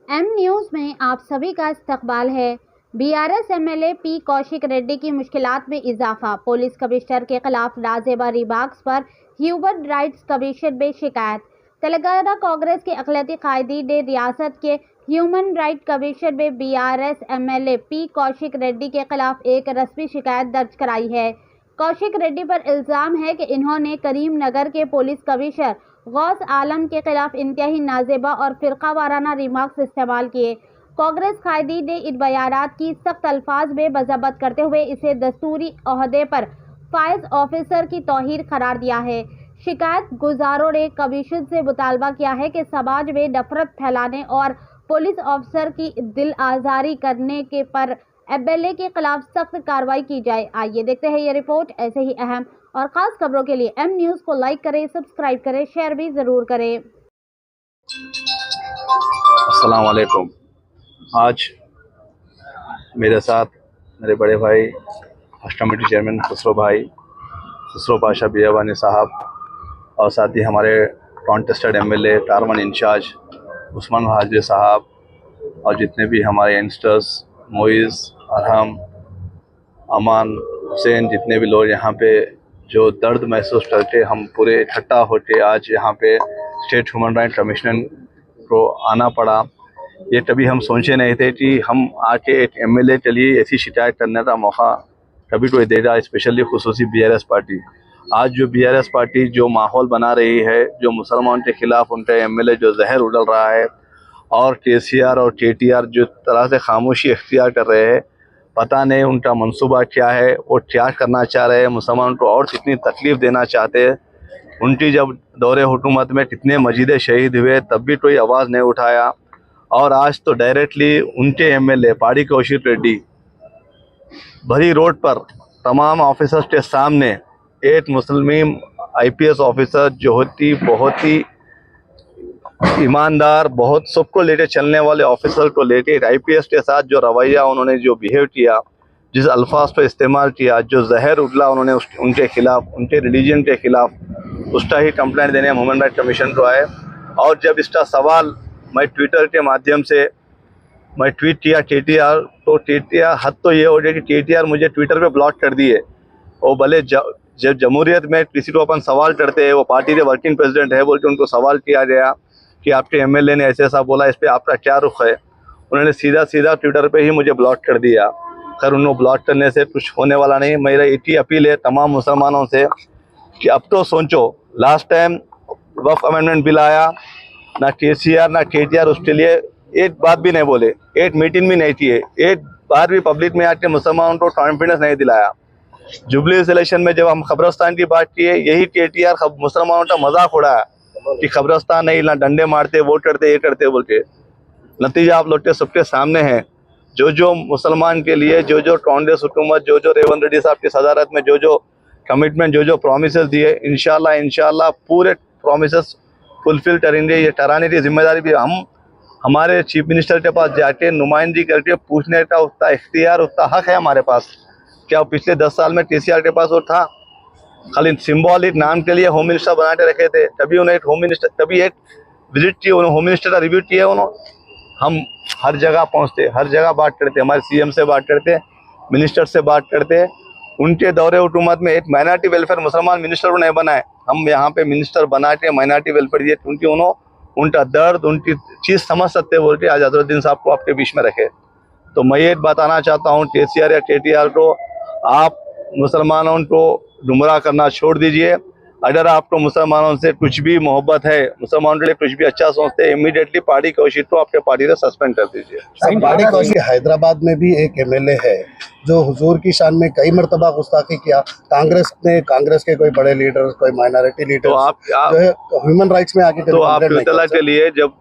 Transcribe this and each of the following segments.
M news में आप सभी का इस्तकबाल है। BRS MLA P Kaushik Reddy की मुश्किलात में इजाफा। पुलिस कमिश्नर के खिलाफ नाजेबा रिमार्क्स पर ह्यूमन राइट्स कमीशन में शिकायत। तेलंगाना कांग्रेस के अक़लियती कायदीन ने रियासत के ह्यूमन राइट्स कमीशन में BRS MLA P Kaushik Reddy के खिलाफ एक रस्मी शिकायत दर्ज कराई है। कौशिक रेड्डी पर इल्ज़ाम है कि इन्होंने करीम नगर के पुलिस कमिश्नर गौस आलम के खिलाफ इंतहाई नाजेबा और फ़िरका वाराना रिमार्क्स इस्तेमाल किए। कांग्रेस कायदीन ने इन बयानात की सख्त अल्फाज में मजम्मत करते हुए इसे दस्तूरी ओहदे पर फाइज ऑफिसर की तौहीन करार दिया है। शिकायत गुजारों ने कमीशन से मुतालबा किया है कि समाज में नफरत फैलाने और पुलिस ऑफिसर की दिल आज़ारी करने के पर एमएलए के खिलाफ सख्त कार्रवाई की जाए। आइए देखते हैं ये रिपोर्ट। ऐसे ही अहम और ख़ास खबरों के लिए एम न्यूज़ को लाइक करें, सब्सक्राइब करें, शेयर भी ज़रूर करें। अस्सलाम वालेकुम। आज मेरे साथ मेरे बड़े भाई हज कमेटी चेयरमैन खुसरो पाशा बियावानी साहब और साथ ही हमारे कॉन्टेस्टेड एमएलए टारमन इंचार्ज उस्मान हाजिर साहब और जितने भी हमारे यंगस्टर्स मोइज़, अरहम, अमान, हुसैन, जितने भी लोग यहाँ पे जो दर्द महसूस करके हम पूरे इकट्ठा होके आज यहाँ पे स्टेट ह्यूमन राइट कमीशन को आना पड़ा। ये कभी हम सोचे नहीं थे कि हम आके एक एमएलए के लिए ऐसी शिकायत करने का मौका कभी कोई देगा, स्पेशली खुसूसी बीआरएस पार्टी। आज जो बीआरएस पार्टी जो माहौल बना रही है, जो मुसलमान के खिलाफ उनका एमएलए जो जहर उड़ल रहा है और केसीआर और केटीआर जो तरह से खामोशी इख्तियार कर रहे हैं, पता नहीं उनका मंसूबा क्या है, वो क्या करना चाह रहे हैं, मुसलमान को और कितनी तकलीफ़ देना चाहते हैं। उनकी जब दौरे हुकूमत में कितने मजीदे शहीद हुए तब भी कोई आवाज़ नहीं उठाया, और आज तो डायरेक्टली उनके एमएलए पाड़ी कौशिक रेड्डी भरी रोड पर तमाम ऑफिसर्स के सामने एक मुस्लिम आईपीएस ऑफिसर जो होती बहुत ही ईमानदार, बहुत सबको लेके चलने वाले ऑफिसर को लेके एक आईपीएस के साथ जो रवैया उन्होंने जो बिहेव किया, जिस अल्फाज पर इस्तेमाल किया, जो जहर उगला उन्होंने उनके खिलाफ, उनके रिलीजन के खिलाफ, उसका ही कंप्लेंट देने ह्यूमन राइट कमीशन को आए। और जब इसका सवाल मैं ट्विटर के माध्यम से मैं ट्वीट किया केटीआर, तो केटीआर हद तो ये हो गया कि केटीआर मुझे ट्विटर पे ब्लॉक कर दिए। वो भले जब जमहूरियत में किसी को अपन सवाल करते हैं, वो पार्टी के वर्किंग प्रेसिडेंट है बोल के उनको सवाल किया गया कि आपके एमएलए ने ऐसे ऐसा बोला, इस पर आपका क्या रुख है, उन्होंने सीधा सीधा ट्विटर पे ही मुझे ब्लॉक कर दिया। खैर उन्होंने ब्लॉक करने से कुछ होने वाला नहीं। मेरा एक ही अपील है तमाम मुसलमानों से कि अब तो सोचो, लास्ट टाइम वक्फ अमेंडमेंट बिल आया, ना केसीआर ना केटीआर उसके लिए एक बात भी नहीं बोले, एक मीटिंग भी नहीं किए, एक बार भी पब्लिक में आके मुसलमानों को कॉन्फिडेंस नहीं दिलाया। जुबली इलेक्शन में जब हम खबरस्तान की बात किए, यही केटीआर मुसलमानों का मजाक उड़ाया कि खबरस्तान नहीं, ना डंडे मारते, वोट करते, ये करते बोल के। नतीजा आप लोग के सबके सामने है। जो मुसलमान के लिए जो कांग्रेस हुकूमत, जो रेवंत रेड्डी साहब की सदारत में जो कमिटमेंट, जो प्रोमिसेस दिए, इंशाल्लाह पूरे प्रोमिसेस फुलफिल करेंगे। ये कराने की जिम्मेदारी भी हम हमारे चीफ मिनिस्टर के पास जाके नुमाइंदगी करके पूछने का उतना इख्तियार, उतना हक है हमारे पास। क्या पिछले 10 साल में केसीआर के पास वो था? खाली सिंबॉलिक नाम के लिए होम मिनिस्टर बना के रखे थे। तभी उन्हें एक होम मिनिस्टर, तभी एक विजिट की, उन्होंने होम मिनिस्टर का रिव्यू किया उन्होंने। हम हर जगह पहुंचते, हर जगह बात करते, हमारे सीएम से बात करते, मिनिस्टर से बात करते। उनके दौरे हुकूमत में एक माइनॉरिटी वेलफेयर मुसलमान मिनिस्टर को नहीं बनाए, हम यहाँ पे मिनिस्टर बना के माइनॉरिटी वेलफेयर दिए, क्योंकि उन्होंने उनका दर्द, उनकी चीज़ समझ सकते बोल के आज अजहरुद्दीन साहब को आपके बीच में रखे। तो मैं ये बताना चाहता हूँ केसीआर या केटीआर को, आप मुसलमानों को गुमराह करना छोड़ दीजिए। अगर आपको मुसलमानों से कुछ भी मोहब्बत है, मुसलमानों के लिए कुछ भी अच्छा सोचते हैं, इमीडिएटली पार्टी कौशिक को आपके पार्टी से सस्पेंड कर दीजिए। पार्टी कौशिक हैदराबाद में भी एक एमएलए है जो हुजूर की शान में कई मरतबा गुस्ताखी किया। कांग्रेस के कोई बड़े लीडर, कोई माइनॉरिटी लीडर तो आप जो है ह्यूमन राइट्स में आके, तो आप इत्तला के लिए, जब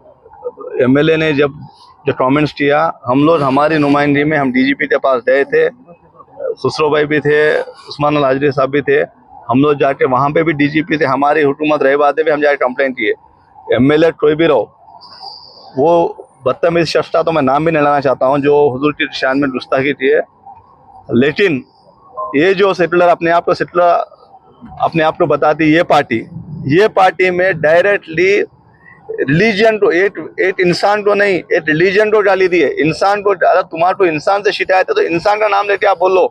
एमएलए ने जो कमेंट्स किया, हम लोग हमारी नुमाइंदगी में हम डीजीपी के पास गए थे, खुसरो भाई भी थे, उस्मान हाजिरी साहब भी थे, हम लोग जाके वहाँ पे भी डीजीपी थे, हमारी हुकूमत रहे बातें भी हम जाके कंप्लेंट किए। एमएलए कोई भी रहो, वो बदतमीज शख्स का तो मैं नाम भी नहीं लेना चाहता हूँ जो हुजूर की शान में गुस्ताखी की है। लेकिन ये जो सेटलर अपने आप को बताती, ये पार्टी में डायरेक्टली रिलीजन तो एक इंसान तो नहीं, एक रिलीजन तो डाली दिए। इंसान को, अगर तुम्हारा तो इंसान से शिकायत है तो इंसान का नाम लेके आप बोलो।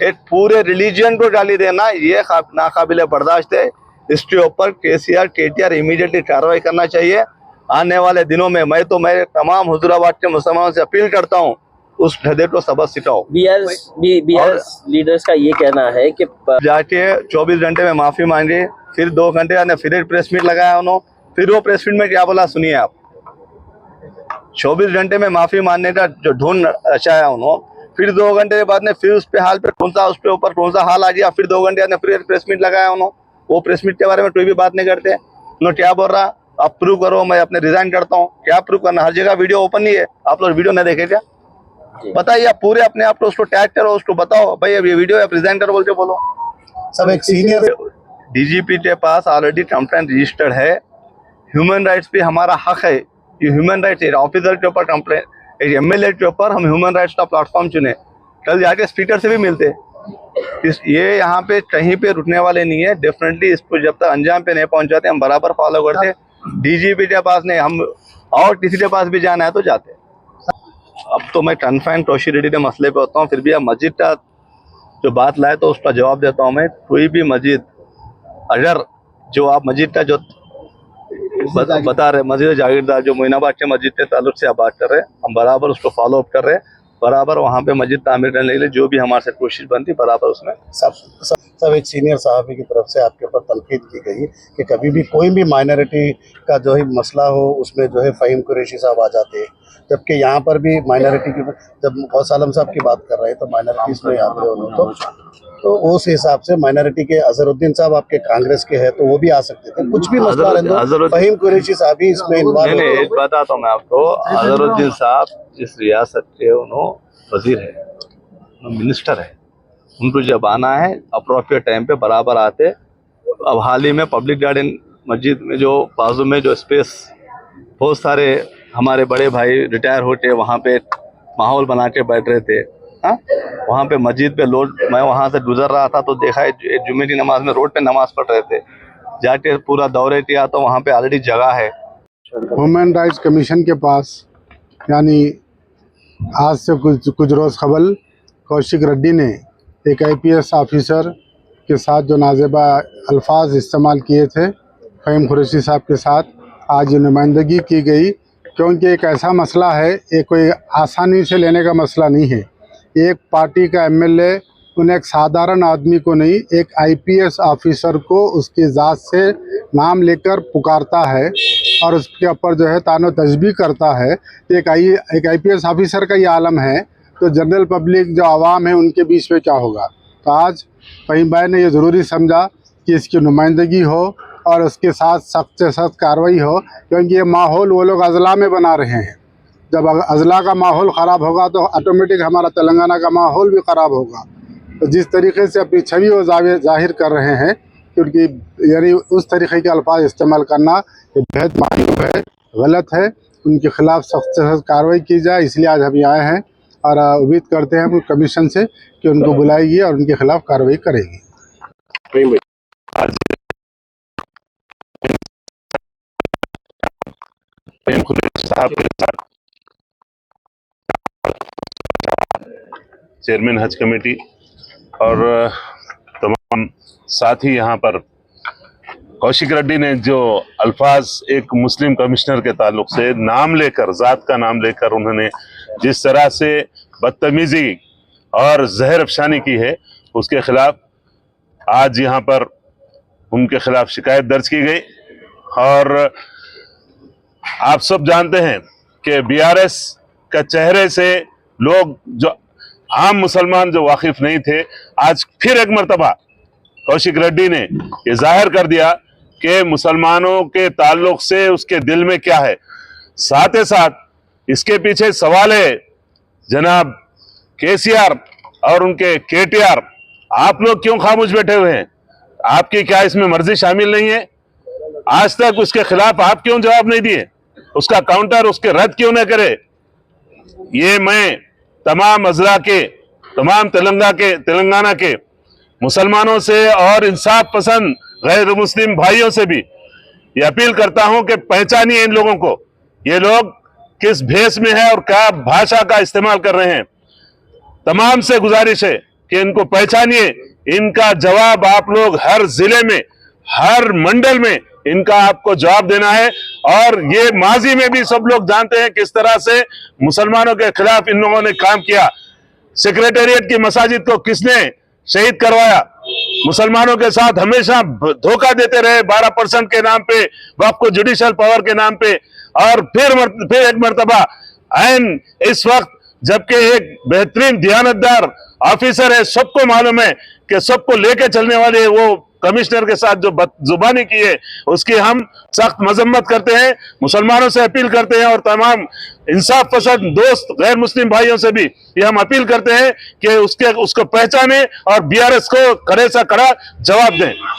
एक पूरे रिलीजन को डाली देना, ये नाकाबिले बर्दाश्त है। इसके ऊपर केटीआर इमीडिएटली कार्रवाई करना चाहिए। आने वाले दिनों में मैं तमाम हुजूराबाद के मुसलमानों से अपील करता हूँ, उस गधे को सबक सिखाओ। बीआरएस लीडर्स का ये कहना है कि जाके 24 घंटे में माफी मांगी, फिर 2 घंटे फिर एक प्रेस मीट लगाया उन्होंने। फिर वो प्रेस मीट में क्या बोला सुनिए आप। 24 घंटे में माफी मांगने का जो ढूंढ रचाया उन्होंने, फिर 2 घंटे के बाद में फिर उस पे हाल पे कौन सा हाल आ गया, फिर 2 घंटे बाद फिर एक प्रेस मीट लगाया उन्होंने। वो प्रेस मीट के बारे में कोई भी बात नहीं करते। उन्होंने क्या बोल रहा, आप प्रूव करो, मैं अपने रिजाइन करता हूँ। क्या प्रूव करना, हर जगह वीडियो ओपन ही है, आप लोग वीडियो नहीं देखे क्या? बताइए, आप पूरे अपने आप को उसको टैग करो, उसको बताओ भाई अब ये वीडियो आप रिजाइन करो बोल के बोलो। सब एक सीनियर डीजीपी के पास ऑलरेडी कंप्लेंट रजिस्टर्ड है। ह्यूमन राइट्स पे हमारा हक है। ये ह्यूमन राइट्स ऑफिसर के ऊपर कंप्लेंट, एक एमएलए के ऊपर हम ह्यूमन राइट्स का प्लेटफॉर्म चुने। कल जाके स्पीकर से भी मिलते। ये यहाँ पे कहीं पे रुकने वाले नहीं है। डेफिनेटली इसको जब तक अंजाम पे नहीं पहुंचाते हम बराबर फॉलो करते। डीजीपी के पास नहीं, हम और किसी के पास भी जाना है तो जाते। अब तो मैं कन्फाइन तौशीर रेड्डी के मसले पे होता हूँ, फिर भी अब मस्जिद का जो बात लाए तो उसका जवाब देता हूँ मैं। कोई भी मस्जिद, अगर जो आप मस्जिद का जो बता रहे, मस्जिद जागीरदार जो मोइनाबाद के मस्जिद के ताल्लुक से आप बात कर रहे हैं, हम बराबर उसको फॉलो अप कर रहे हैं। बराबर वहाँ पे मस्जिद तामीर करने के लिए जो भी हमारे से कोशिश बनती बराबर उसमें सब एक सीनियर साहबी की तरफ से आपके ऊपर तनकीद की गई कि कभी भी कोई भी माइनॉरिटी का जो है मसला हो उसमें जो है फ़हीम कुरैशी साहब आ जाते हैं, जबकि यहाँ पर भी माइनॉरिटी की, जब गौस आलम साहब की बात कर रहे हैं तो माइनॉरिटीज में आते हैं तो उस हिसाब से माइनॉरिटी के अजहरुद्दीन साहब आपके कांग्रेस के हैं तो वो भी आ सकते थे। कुछ भी मसला रहे, फ़हीम कुरैशी साहब ही इसमें इन्वॉल्व है। एक बताता हूँ मैं आपको, अजहरुद्दीन साहब इस रियासत के उन्होंने वजीर है, मिनिस्टर है, उनको जब आना है अप्रोप्रिएट टाइम पे बराबर आते। अब हाल ही में पब्लिक गार्डन मस्जिद में जो बाजू में जो स्पेस, बहुत सारे हमारे बड़े भाई रिटायर होते वहाँ पे माहौल बना के बैठ रहे थे। हाँ, वहाँ पे मस्जिद पे लोग, मैं वहाँ से गुजर रहा था तो देखा है जुम्मे की नमाज में रोड पे नमाज पढ़ रहे थे। जाके पूरा दौरे किया तो वहाँ पे ऑलरेडी जगह है। ह्यूमन राइट्स कमीशन के पास, यानी आज से कुछ रोज़ कबल कौशिक रेड्डी ने एक आईपीएस ऑफिसर के साथ जो नाजेबा अल्फाज इस्तेमाल किए थे फ़हीम कुरैशी साहब के साथ, आज ये नुमाइंदगी की गई। क्योंकि एक ऐसा मसला है, ये कोई आसानी से लेने का मसला नहीं है। एक पार्टी का एमएलए उन्हें एक साधारण आदमी को नहीं, एक आईपीएस ऑफिसर को उसकी ज़ात से नाम लेकर पुकारता है और उसके ऊपर जो है तानो तशबीह करता है। तो एक आईपीएस ऑफिसर का ये आलम है तो जनरल पब्लिक जो आवाम है उनके बीच में क्या होगा। तो आज फ़हीम भाई ने ये ज़रूरी समझा कि इसकी नुमाइंदगी हो और उसके साथ सख्त से सख्त कार्रवाई हो, क्योंकि ये माहौल वो लोग अजला में बना रहे हैं। जब अजला का माहौल ख़राब होगा तो ऑटोमेटिक हमारा तेलंगाना का माहौल भी ख़राब होगा। तो जिस तरीके से अपनी छवि वो जाहिर कर रहे हैं, क्योंकि यानी उस तरीके के अल्फाज इस्तेमाल करना ये बेहद मायूब है, गलत है। उनके ख़िलाफ़ सख्त से सख्त कार्रवाई की जाए, इसलिए आज हम आए हैं और उम्मीद करते हैं कमीशन से कि उनको बुलाएगी और उनके ख़िलाफ़ कार्रवाई करेगी। चेयरमैन हज कमेटी और तमाम साथी यहाँ पर कौशिक रेड्डी ने जो अल्फाज एक मुस्लिम कमिश्नर के ताल्लुक से नाम लेकर, ज़ात का नाम लेकर उन्होंने जिस तरह से बदतमीजी और जहर अफशानी की है, उसके खिलाफ आज यहाँ पर उनके खिलाफ शिकायत दर्ज की गई। और आप सब जानते हैं कि बीआरएस का चेहरे से लोग, जो आम मुसलमान जो वाकिफ नहीं थे, आज फिर एक मरतबा कौशिक रेड्डी ने ये जाहिर कर दिया कि मुसलमानों के ताल्लुक से उसके दिल में क्या है। साथ ही साथ इसके पीछे सवाल है जनाब केसीआर और उनके केटीआर, आप लोग क्यों खामोश बैठे हुए हैं? आपकी क्या इसमें मर्जी शामिल नहीं है? आज तक उसके खिलाफ आप क्यों जवाब नहीं दिए? उसका काउंटर, उसके रद्द क्यों न करे? ये मैं तमाम अजला के, तमाम तेलंगाना के मुसलमानों से और इंसाफ पसंद गैर मुस्लिम भाइयों से भी ये अपील करता हूं कि पहचानिए इन लोगों को, ये लोग किस भेष में है और क्या भाषा का इस्तेमाल कर रहे हैं। तमाम से गुजारिश है कि इनको पहचानिए, इनका जवाब आप लोग हर जिले में, हर मंडल में इनका आपको जवाब देना है। और ये माजी में भी सब लोग जानते हैं किस तरह से मुसलमानों के खिलाफ इन लोगों ने काम किया। सेक्रेटेरिएट की मसाजिद को किसने शहीद करवाया, मुसलमानों के साथ हमेशा धोखा देते रहे 12% के नाम पे, वक्फ को जुडिशियल पावर के नाम पे। और फिर एक मर्तबा ऐन इस वक्त जबकि एक बेहतरीन दियानतदार ऑफिसर है, सबको मालूम है कि सबको लेके चलने वाले वो कमिश्नर के साथ जो बदजुबानी की है उसकी हम सख्त मजम्मत करते हैं, मुसलमानों से अपील करते हैं और तमाम इंसाफ पसंद दोस्त गैर मुस्लिम भाइयों से भी ये हम अपील करते हैं कि उसको पहचाने और बीआरएस को कड़े से कड़ा जवाब दें।